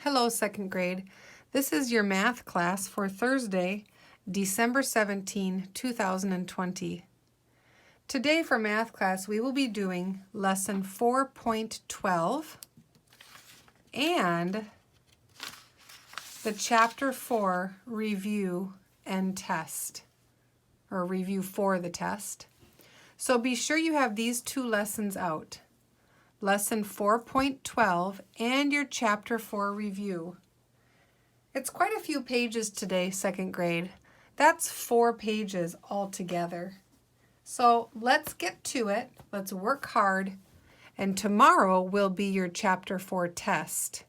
Hello, second grade. This is your math class for Thursday, December 17, 2020. Today for math class, we will be doing lesson 4.12 and the chapter 4 review and test, or review for the test. So be sure you have these two lessons out. Lesson 4.12 and your Chapter 4 review. It's quite a few pages today, second grade. That's 4 pages altogether. So let's get to it. Let's work hard. And tomorrow will be your Chapter 4 test.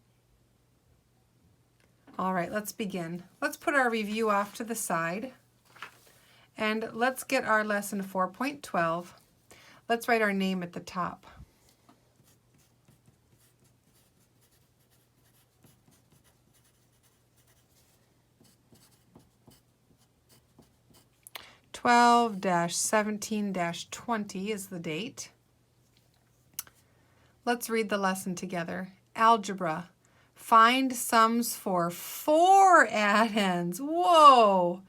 All right, let's begin. Let's put our review off to the side. And let's get our lesson 4.12. Let's write our name at the top. (12-17-20) is the date. Let's read the lesson together. Algebra. Find sums for 4 addends. Whoa!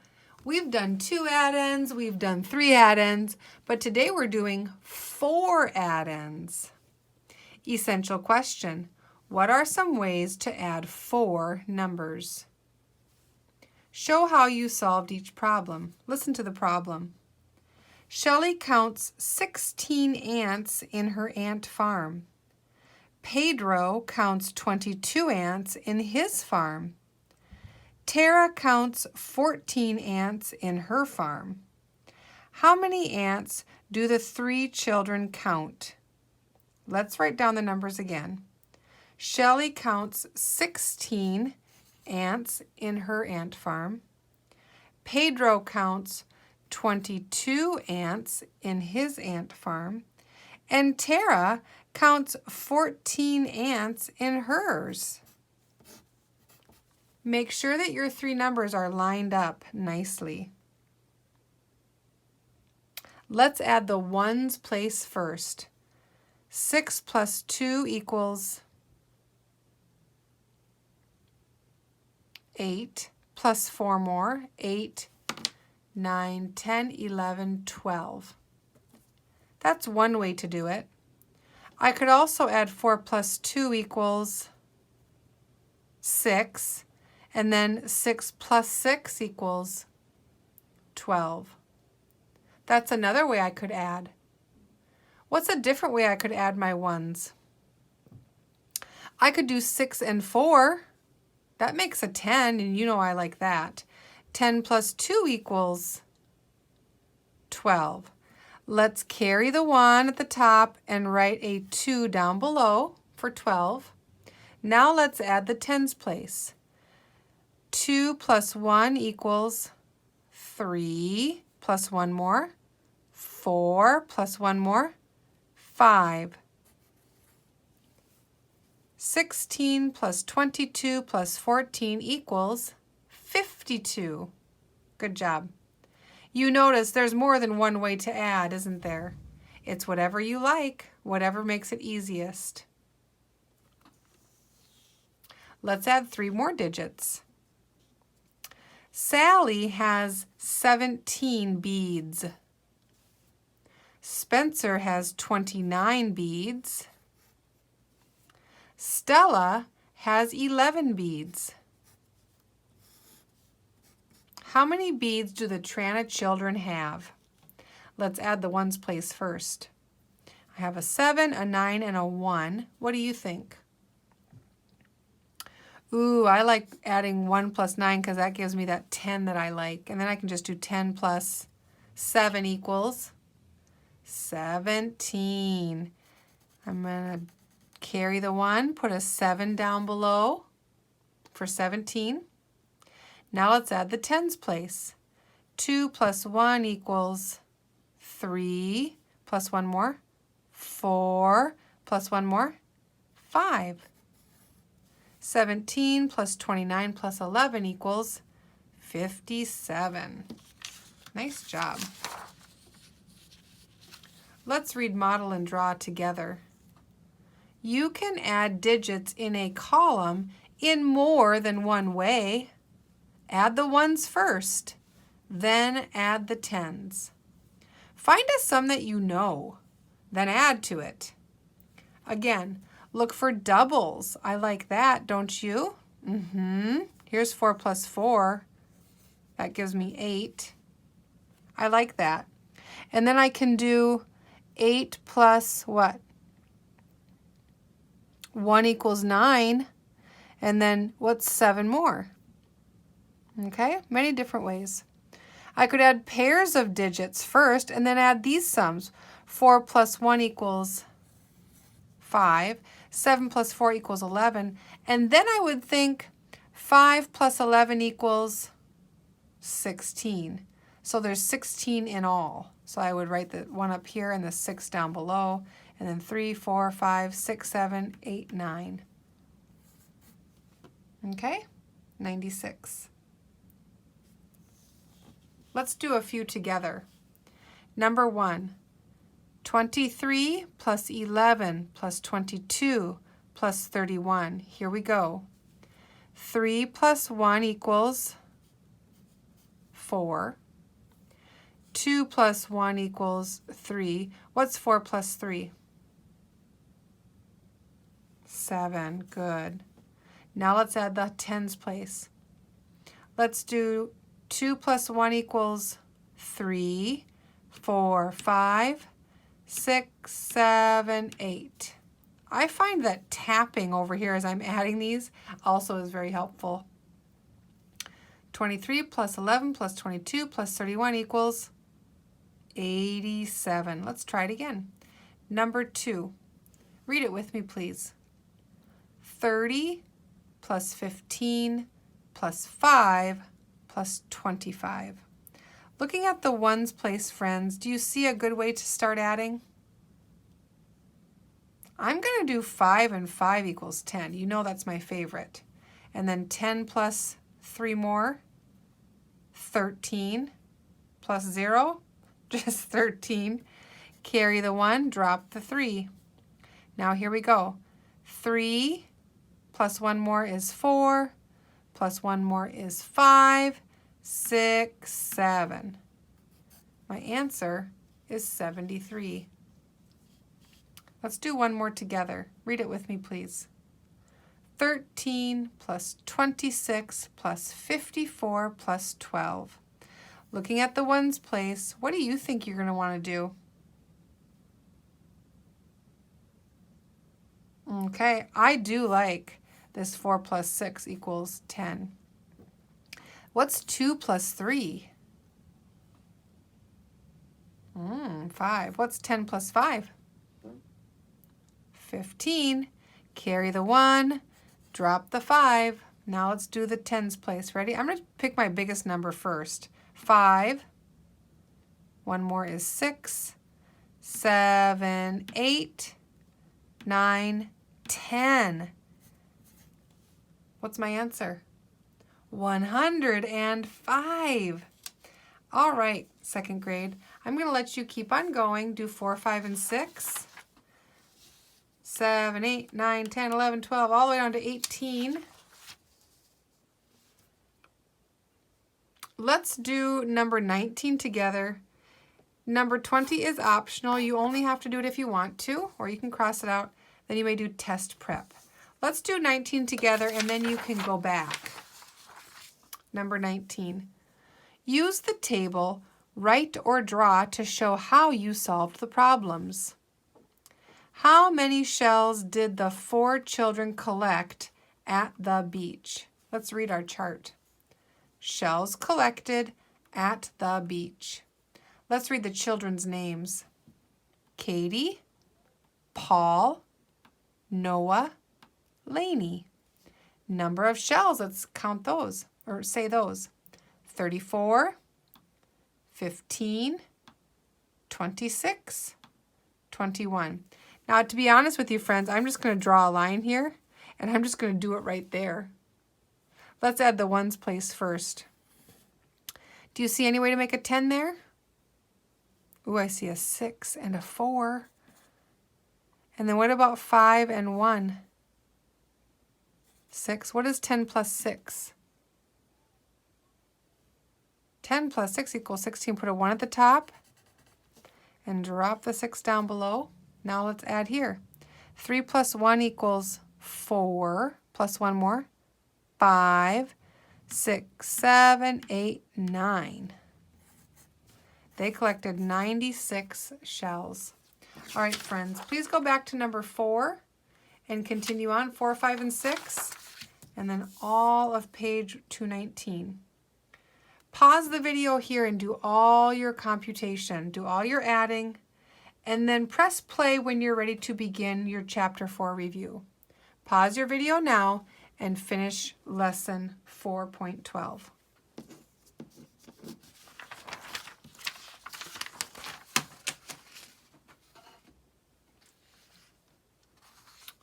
We've done 2 addends, we've done 3 addends, but today we're doing 4 addends. Essential question. What are some ways to add 4 numbers? Show how you solved each problem. Listen to the problem. Shelley counts 16 ants in her ant farm. Pedro counts 22 ants in his farm. Tara counts 14 ants in her farm. How many ants do the 3 children count? Let's write down the numbers again. Shelley counts 16 ants in her ant farm. Pedro counts 22 ants in his ant farm. And Tara counts 14 ants in hers. Make sure that your 3 numbers are lined up nicely. Let's add the ones place first. 6 plus 2 equals 8, plus 4 more, 8, 9, 10, 11, 12. That's one way to do it. I could also add 4 plus 2 equals 6, and then 6 plus 6 equals 12. That's another way I could add. What's a different way I could add my ones? I could do 6 and 4. That makes a 10, and you know I like that. 10 plus 2 equals 12. Let's carry the 1 at the top and write a 2 down below for 12. Now let's add the tens place. 2 plus 1 equals 3, plus 1 more, 4 plus 1 more, 5. 16 plus 22 plus 14 equals 52. Good job. You notice there's more than one way to add, isn't there? It's whatever you like, whatever makes it easiest. Let's add 3 more digits. Sally has 17 beads. Spencer has 29 beads. Stella has 11 beads. How many beads do the Trana children have? Let's add the ones place first. I have a 7, a 9, and a 1. What do you think? Ooh, I like adding 1 plus 9 because that gives me that 10 that I like. And then I can just do 10 plus 7 equals 17. I'm going to carry the 1, put a 7 down below for 17. Now let's add the tens place. 2 plus 1 equals 3, plus 1 more, 4, plus 1 more, 5. 17 plus 29 plus 11 equals 57. Nice job. Let's read model and draw together. You can add digits in a column in more than one way. Add the ones first, then add the tens. Find a sum that you know, then add to it. Again, look for doubles. I like that, don't you? Here's 4 plus 4. That gives me 8. I like that. And then I can do 8 plus what? 1 equals 9. And then what's 7 more? Okay, many different ways. I could add pairs of digits first and then add these sums. 4 plus 1 equals 5. 7 plus 4 equals 11. And then I would think 5 plus 11 equals 16. So there's 16 in all. So I would write the 1 up here and the 6 down below. And then 3, 4, 5, 6, 7, 8, 9. Okay, 96. Let's do a few together. Number 1, 23 plus 11 plus 22 plus 31. Here we go. 3 plus 1 equals 4. 2 plus 1 equals 3. What's 4 plus 3? 7. Good. Now let's add the tens place. Let's do 2 plus 1 equals 3, 4, 5, 6, 7, 8. I find that tapping over here as I'm adding these also is very helpful. 23 plus 11 plus 22 plus 31 equals 87. Let's try it again. Number 2. Read it with me, please. 30 plus 15 plus 5 plus 25. Looking at the ones place, friends, do you see a good way to start adding? I'm going to do 5 and 5 equals 10. You know that's my favorite. And then 10 plus 3 more, 13 plus 0, just 13. Carry the 1, drop the 3. Now here we go. 3 plus 1 more is 4, plus 1 more is 5, 6, 7. My answer is 73. Let's do one more together. Read it with me, please. 13 plus 26 plus 54 plus 12. Looking at the ones place, what do you think you're going to want to do? Okay, I do like this 4 plus 6 equals 10. What's 2 plus 3? 5. What's 10 plus 5? 15. Carry the 1, drop the 5. Now let's do the tens place. Ready? I'm going to pick my biggest number first. 5. 1 more is 6. 7, 8, 9, 10. What's my answer? 105. All right, second grade. I'm going to let you keep on going. Do 4, 5, and 6. 7, 8, 9, 10, 11, 12, all the way down to 18. Let's do number 19 together. Number 20 is optional. You only have to do it if you want to, or you can cross it out. Then you may do test prep. Let's do 19 together, and then you can go back. Number 19. Use the table, write or draw to show how you solved the problems. How many shells did the 4 children collect at the beach? Let's read our chart. Shells collected at the beach. Let's read the children's names. Katie, Paul, Noah, Lainey. Number of shells, let's count those, or say those. 34, 15, 26, 21. Now, to be honest with you, friends, I'm just going to draw a line here, and I'm just going to do it right there. Let's add the ones place first. Do you see any way to make a 10 there? Ooh, I see a 6 and a 4. And then what about 5 and 1? 6. What is 10 plus 6? 10 plus 6 equals 16. Put a 1 at the top and drop the 6 down below. Now let's add here. 3 plus 1 equals 4, plus 1 more, 5, 6, 7, 8, 9. They collected 96 shells. All right, friends, please go back to number 4 and continue on 4, 5, and 6, and then all of page 219. Pause the video here and do all your computation, do all your adding, and then press play when you're ready to begin your Chapter 4 review. Pause your video now and finish lesson 4.12.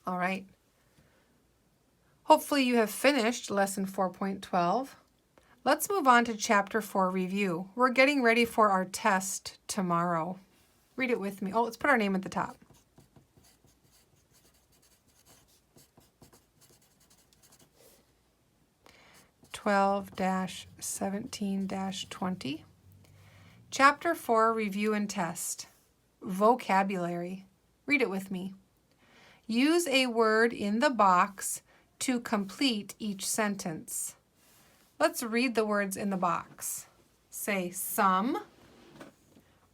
All right. Hopefully you have finished lesson 4.12. Let's move on to Chapter 4 review. We're getting ready for our test tomorrow. Read it with me. Oh, let's put our name at the top. (12-17-20). Chapter 4 review and test. Vocabulary. Read it with me. Use a word in the box to complete each sentence. Let's read the words in the box. Say sum,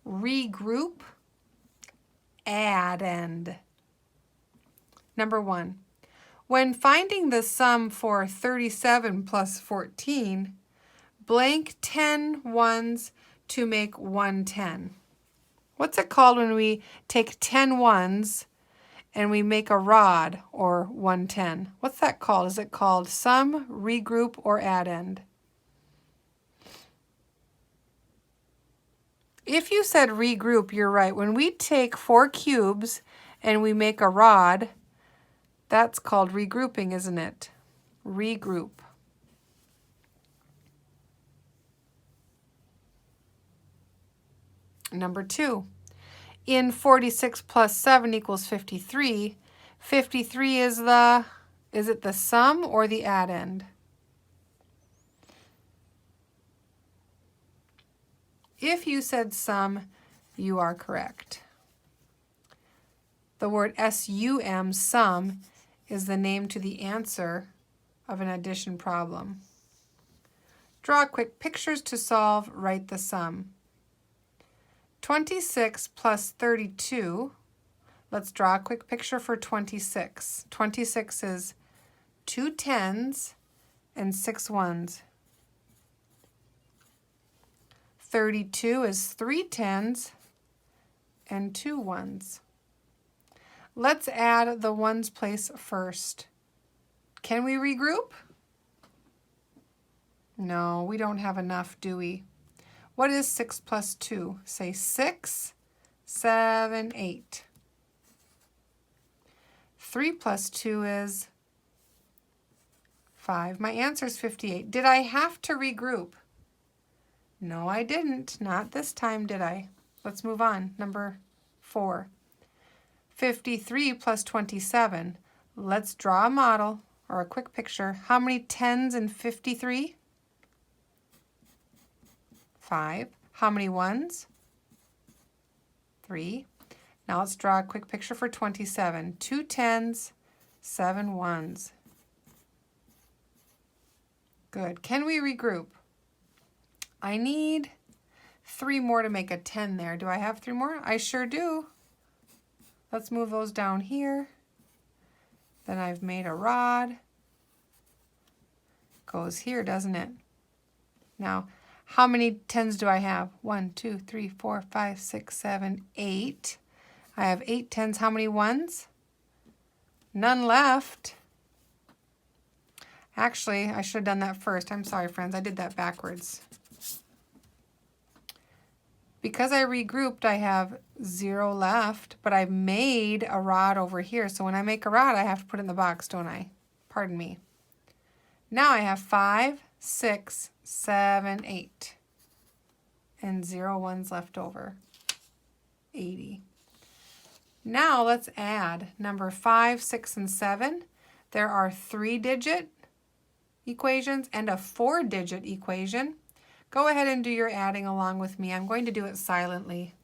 regroup, addend. Number 1. When finding the sum for 37 plus 14, blank 10 ones to make 110. What's it called when we take 10 ones and we make a rod, or 110? What's that called? Is it called sum, regroup, or addend? If you said regroup, you're right. When we take 4 cubes and we make a rod, that's called regrouping, isn't it? Regroup. Number 2. In 46 plus 7 equals 53. 53 is it the sum or the addend? If you said sum, you are correct. The word SUM, sum, is the name to the answer of an addition problem. Draw quick pictures to solve, write the sum. 26 plus 32, let's draw a quick picture for 26. 26 is 2 10s and 6 1s. 32 is 3 10s and 2 1s. Let's add the ones place first. Can we regroup? No, we don't have enough, do we? What is 6 plus 2? Say 6, 7, 8. 3 plus 2 is 5. My answer is 58. Did I have to regroup? No, I didn't. Not this time, did I? Let's move on. Number 4. 53 plus 27. Let's draw a model or a quick picture. How many 10s in 53? 5. How many 1s? 3. Now let's draw a quick picture for 27. 2 10s, 7 1s. Good. Can we regroup? I need 3 more to make a 10 there. Do I have 3 more? I sure do. Let's move those down here. Then I've made a rod. Goes here, doesn't it? Now, how many 10s do I have? 1, 2, 3, 4, 5, 6, 7, 8. I have 8 10s. How many 1s? None left. Actually, I should have done that first. I'm sorry, friends. I did that backwards. Because I regrouped, I have 0 left, but I made a rod over here. So when I make a rod, I have to put it in the box, don't I? Pardon me. Now I have 5, 6, 7, 8. And 0 1s left over. 80. Now let's add number 5, 6, and 7. There are 3-digit equations and a 4-digit equation. Go ahead and do your adding along with me. I'm going to do it silently.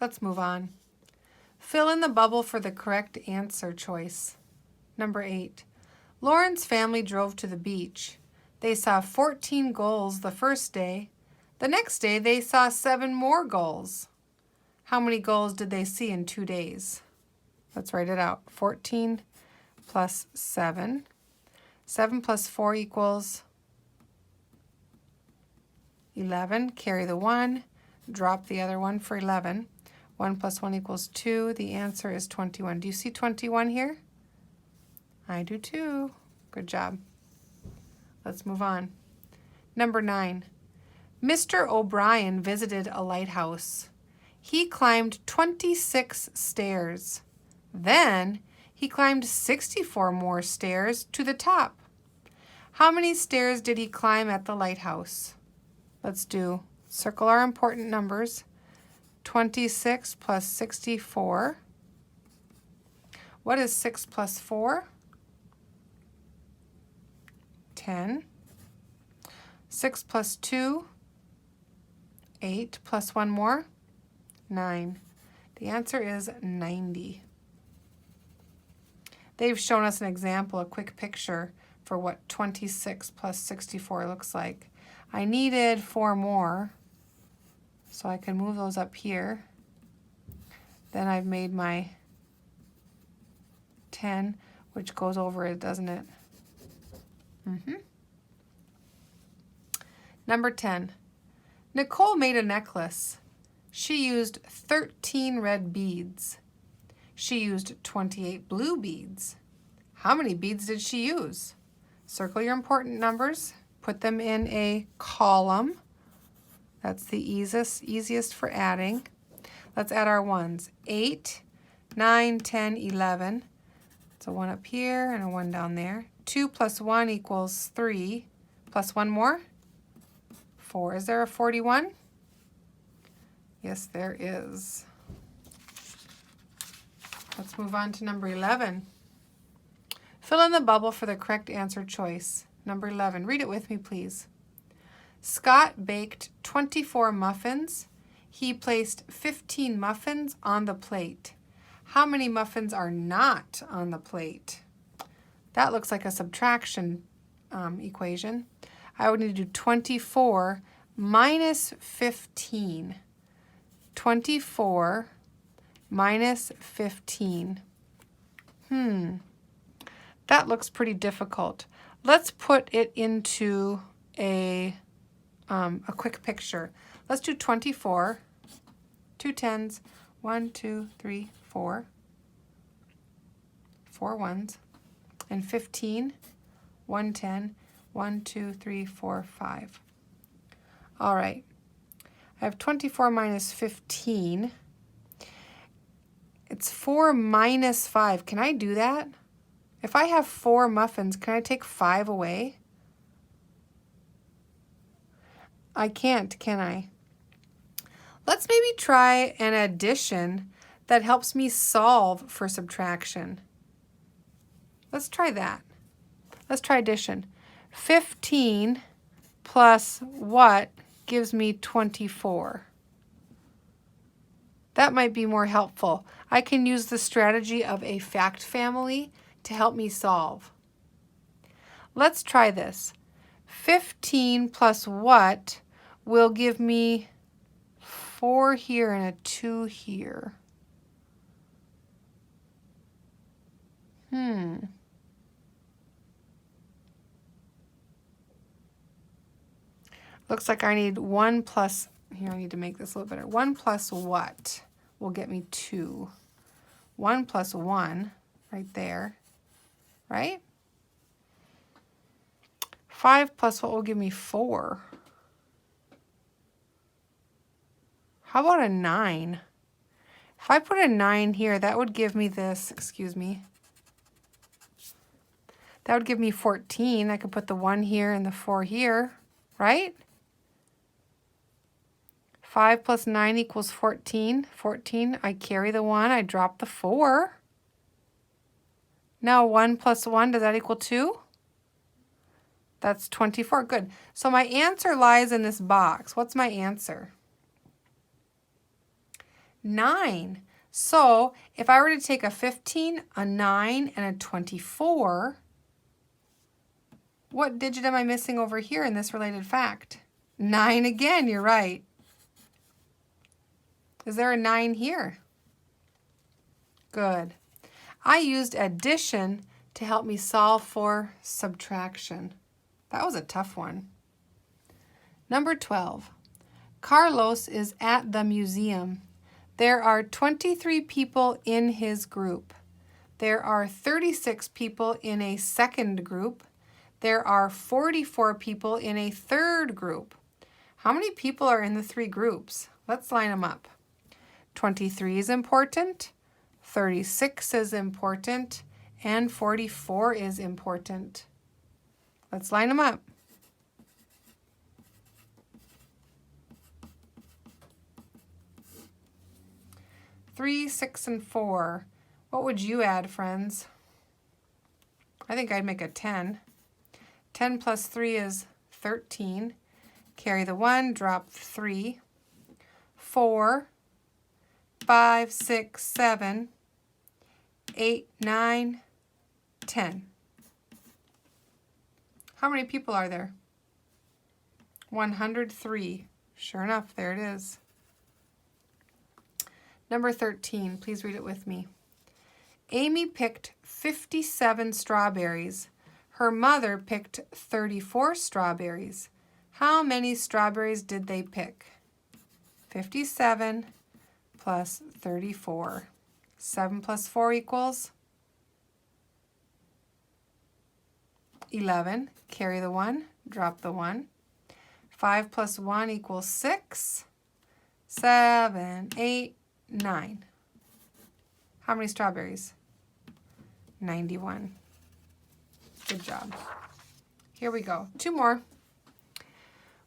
Let's move on. Fill in the bubble for the correct answer choice. Number 8. Lauren's family drove to the beach. They saw 14 gulls the first day. The next day they saw 7 more gulls. How many gulls did they see in 2 days? Let's write it out. 14 plus 7. 7 plus 4 equals 11. Carry the 1. Drop the other one for 11. 1 plus 1 equals 2. The answer is 21. Do you see 21 here? I do too. Good job. Let's move on. Number 9. Mr. O'Brien visited a lighthouse. He climbed 26 stairs. Then he climbed 64 more stairs to the top. How many stairs did he climb at the lighthouse? Let's circle our important numbers. 26 plus 64. What is 6 plus 4? 10. 6 plus 2? 8 plus 1 more? 9. The answer is 90. They've shown us an example, a quick picture for what 26 plus 64 looks like. I needed 4 more, so I can move those up here. Then I've made my 10, which goes over it, doesn't it? Number 10. Nicole made a necklace. She used 13 red beads. She used 28 blue beads. How many beads did she use? Circle your important numbers. Put them in a column. That's the easiest for adding. Let's add our ones. 8, 9, 10, 11. So 1 up here and a 1 down there. 2 plus 1 equals 3. Plus 1 more? 4. Is there a 41? Yes, there is. Let's move on to number 11. Fill in the bubble for the correct answer choice. Number 11. Read it with me, please. Scott baked 24 muffins. He placed 15 muffins on the plate. How many muffins are not on the plate? That looks like a subtraction equation. I would need to do 24 minus 15. 24 minus 15. That looks pretty difficult. Let's put it into a quick picture. Let's do 24, 2 10s, 1, 2, 3, 4, 4 ones, and 15, 1 10, 1, 2, 3, 4, 5. All right, I have 24 minus 15. It's 4 minus 5. Can I do that? If I have 4 muffins, can I take 5 away? I can't, can I? Let's maybe try an addition that helps me solve for subtraction. Let's try that. Let's try addition. 15 plus what gives me 24? That might be more helpful. I can use the strategy of a fact family to help me solve. Let's try this. 15 plus what will give me 4 here and a 2 here. Looks like I need 1 plus, here I need to make this a little better. 1 plus what will get me 2? 1 plus 1 right there, right? 5 plus what will give me 4? How about a 9? If I put a 9 here, that would give me this, excuse me. That would give me 14. I could put the 1 here and the 4 here, right? 5 plus 9 equals 14. 14, I carry the 1, I drop the 4. Now 1 plus 1, does that equal 2? That's 24, good. So my answer lies in this box. What's my answer? 9. So if I were to take a 15, a 9, and a 24, what digit am I missing over here in this related fact? 9 again, you're right. Is there a 9 here? Good. I used addition to help me solve for subtraction. That was a tough one. Number 12. Carlos is at the museum. There are 23 people in his group. There are 36 people in a second group. There are 44 people in a third group. How many people are in the 3 groups? Let's line them up. 23 is important, 36 is important, and 44 is important. Let's line them up. Three, 6, and 4. What would you add, friends? I think I'd make a 10. 10 plus 3 is 13. Carry the 1, drop 3. 4, 5, 6, 7, 8, 9, 10. How many people are there? 103. Sure enough, there it is. Number 13, please read it with me. Amy picked 57 strawberries. Her mother picked 34 strawberries. How many strawberries did they pick? 57 plus 34. 7 plus 4 equals 11. Carry the 1, drop the 1. 5 plus 1 equals 6. 7, 8, 9. How many strawberries? 91. Good job. Here we go. 2 more.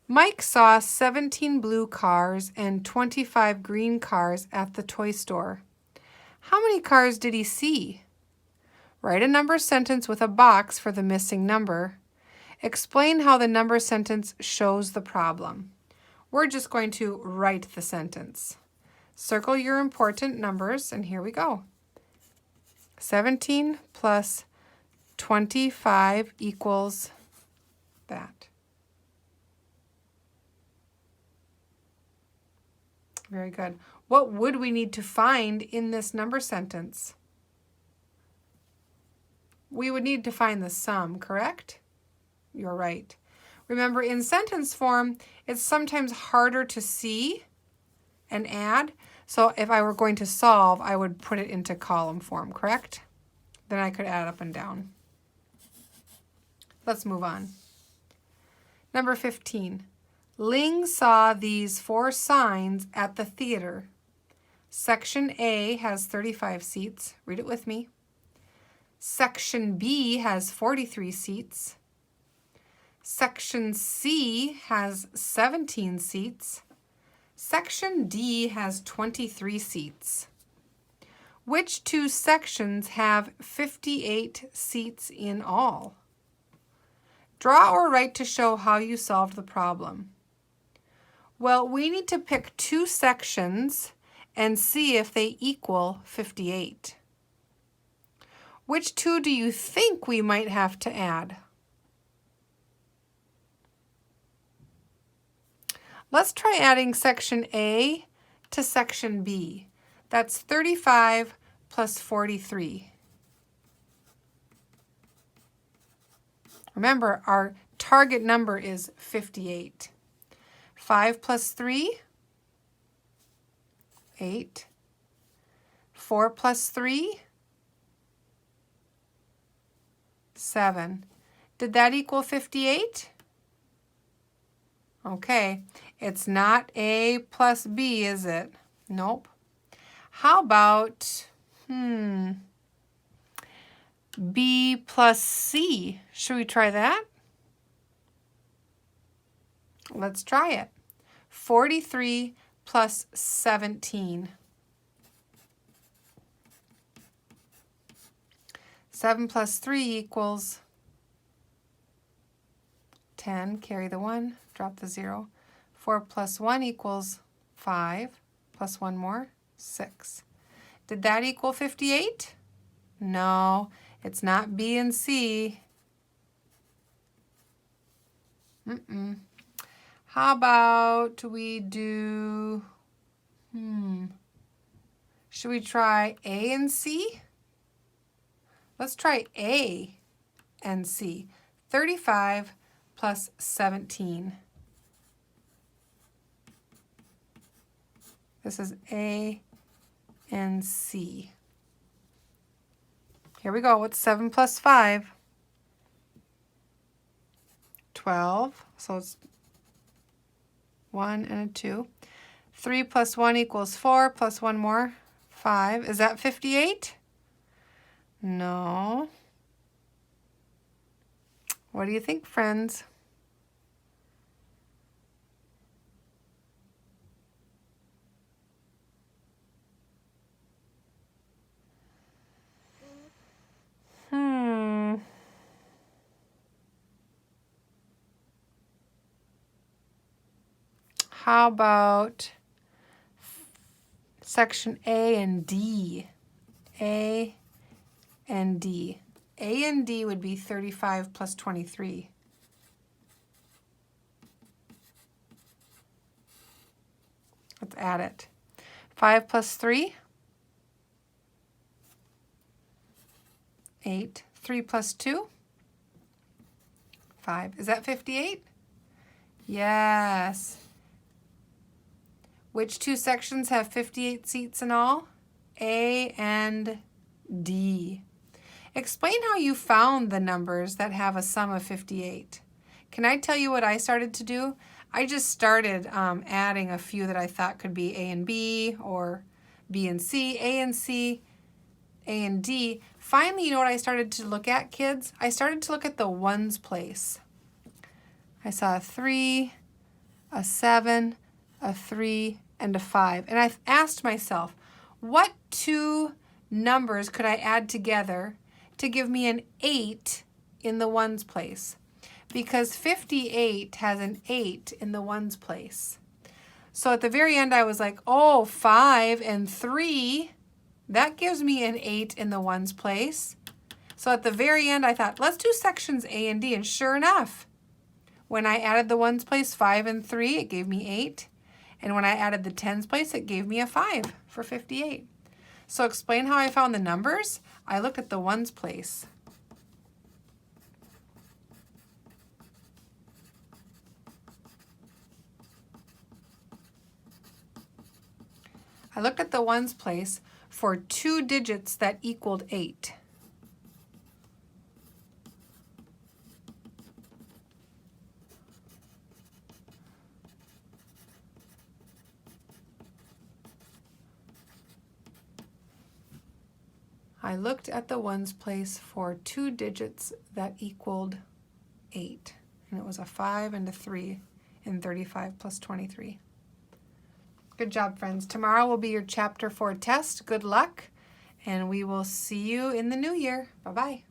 Mike saw 17 blue cars and 25 green cars at the toy store. How many cars did he see? Write a number sentence with a box for the missing number. Explain how the number sentence shows the problem. We're just going to write the sentence. Circle your important numbers, and here we go. 17 plus 25 equals that. Very good. What would we need to find in this number sentence? We would need to find the sum, correct? You're right. Remember, in sentence form, it's sometimes harder to see and add. So if I were going to solve, I would put it into column form, correct? Then I could add up and down. Let's move on. Number 15. Ling saw these 4 signs at the theater. Section A has 35 seats. Read it with me. Section B has 43 seats. Section C has 17 seats. Section D has 23 seats. Which 2 sections have 58 seats in all? Draw or write to show how you solved the problem. Well, we need to pick 2 sections and see if they equal 58. Which 2 do you think we might have to add? Let's try adding section A to section B. That's 35 plus 43. Remember, our target number is 58. 5 plus 3, 8. 4 plus 3, 7. Did that equal 58? Okay, it's not A plus B, is it? Nope. How about, B plus C? Should we try that? Let's try it. 43 plus 17. 7 plus 3 equals 10. Carry the 1, drop the 0. 4 plus 1 equals 5. Plus 1 more, 6. Did that equal 58? No, it's not B and C. How about we do, should we try A and C? Let's try A and C. 35 plus 17. This is A and C. Here we go. What's 7 plus 5? 12. So it's 1 and a 2. 3 plus 1 equals 4, plus 1 more, 5. Is that 58? No. What do you think, friends? How about section A and D? A and D. A and D would be 35 plus 23. Let's add it. 5 plus 3? 8. 3 plus 2? 5. Is that 58? Yes. Which two sections have 58 seats in all? A and D. Explain how you found the numbers that have a sum of 58. Can I tell you what I started to do? I just started adding a few that I thought could be A and B, or B and C, A and C, A and D. Finally, you know what I started to look at, kids? I started to look at the ones place. I saw a 3, a 7, a 3, and a 5. And I asked myself, what two numbers could I add together to give me an 8 in the ones place? Because 58 has an 8 in the ones place. So at the very end, I was like, oh, 5 and 3, that gives me an 8 in the ones place. So at the very end, I thought, let's do sections A and D. And sure enough, when I added the ones place, 5 and 3, it gave me 8. And when I added the tens place, it gave me a 5 for 58. So explain how I found the numbers. I looked at the ones place. I looked at the ones place for 2 digits that equaled 8. I looked at the ones place for 2 digits that equaled 8. And it was a 5 and a 3 in 35 plus 23. Good job, friends. Tomorrow will be your Chapter 4 test. Good luck, and we will see you in the new year. Bye-bye.